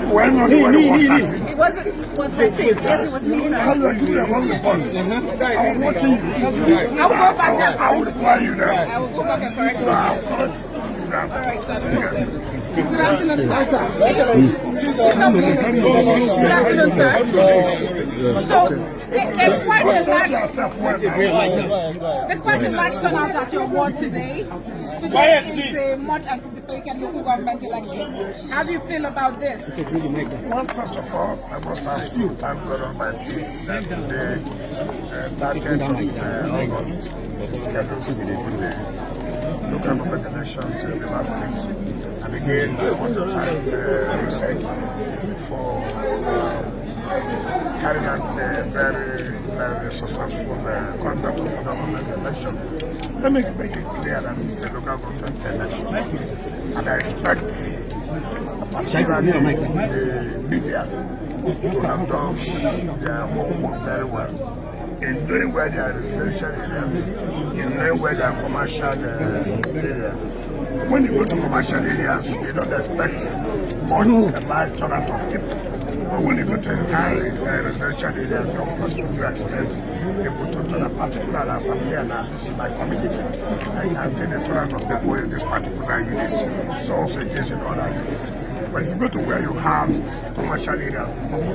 Well, not It wasn't. It was 13. Yes, it was me, sir. I was watching you. I will go back and I will reply you now. I will go back and correct you. I'll correct you now. All right, sir. No problem. Good afternoon, sir. Good afternoon, sir. So, there's quite a large turnout at your ward today. Today is a much anticipated local government election. How do you feel about this? Well, first of all, I must ask you, thank God Almighty, that today, 30th of August, is scheduled to be the local government elections in the last state. And again, I want to thank RISEC for carrying out a very successful conduct of the government election. Let me make it clear that this is a local government election. And I expect particularly the media to have done their homework very well in knowing where their residential areas, in knowing where their commercial areas. When you go to commercial areas, you don't expect much a large turnout of people. But when you go to residential areas, of course, you do expect people to turn up, particularly as I'm here now, this is my community. I can see the turnout of people in this particular unit. So also it is in other units. But if you go to where you have commercial area,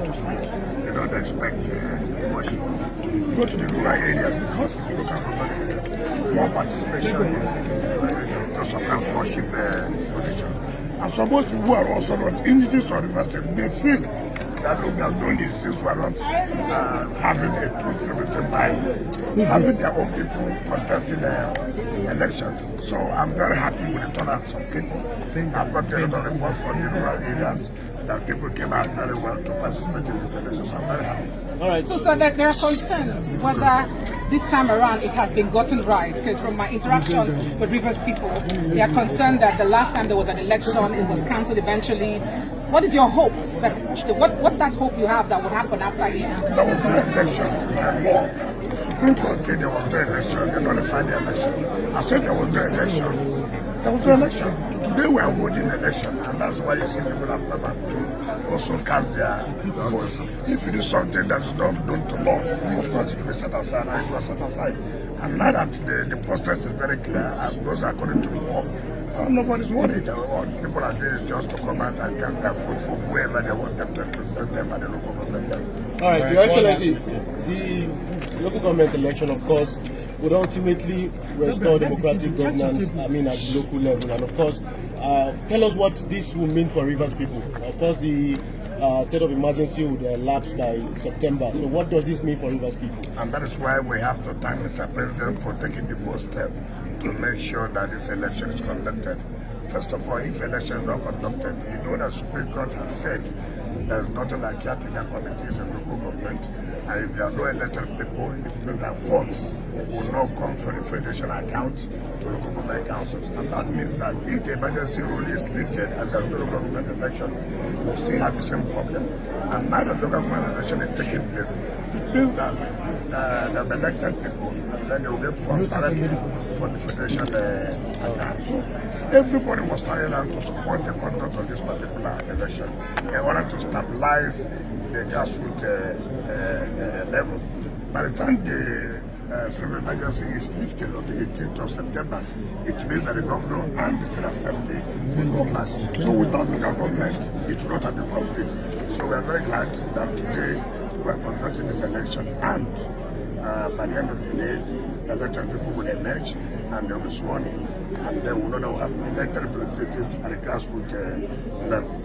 to speak, you don't expect much. Go to the rural area because it's local government area. More participation is taken in the rural area because of councilorship position. And some most people are also not indigenous or reversing. They feel that look, they are doing these things were not having a truth represented by having their own people contesting the election. So I'm very happy with the turnouts of people. I've got a lot of reports from the rural areas that people came out very well to participate in this election. So I'm very happy. All right. So there are concerns whether this time around it has been gotten right. Because from my interaction with Rivers people, they are concerned that the last time there was an election, it was cancelled eventually. What is your hope? What's that hope you have that will happen after here? There was no election. Supreme Court said there was no election. They nullified the election. I said there was no election. There was no election. Today we are holding election, and that's why you see people have come out to also cast their votes. If you do something that is not done to law, of course it will be set aside, and it was set aside. And now that the process is very clear and goes according to the law, nobody's worried. All people are doing is just to come out and cast their vote for whoever they want them to represent them at the local government level. All right, Your Excellency, the local government election, of course, would ultimately restore democratic governance, at the local level. And of course, tell us what this will mean for Rivers people. Of course, the state of emergency would lapse by September. So what does this mean for Rivers people? And that is why we have to thank Mr. President for taking the bold step to make sure that this election is conducted. First of all, if election is not conducted, you know that Supreme Court has said there is nothing like caretaker committees in local government. And if there are no elected people, it means that funds will not come from the federation account to local government councils. And that means that if the emergency rule is lifted as a local government election, we'll still have the same problem. And now that local government election is taking place, it means that the elected people, and then they will get funds directly from the federation account. So everybody must try to support the conduct of this particular election in order to stabilize the grassroots level. By the time the state of emergency is lifted on the 18th of September, it means that the governor and the state assembly will go clash. So without the government, it will not have been complete. So we are very glad that today we are conducting this election, and by the end of the day, elected people will emerge and they will be sworn in, and they will not have elected representatives at the grassroots level.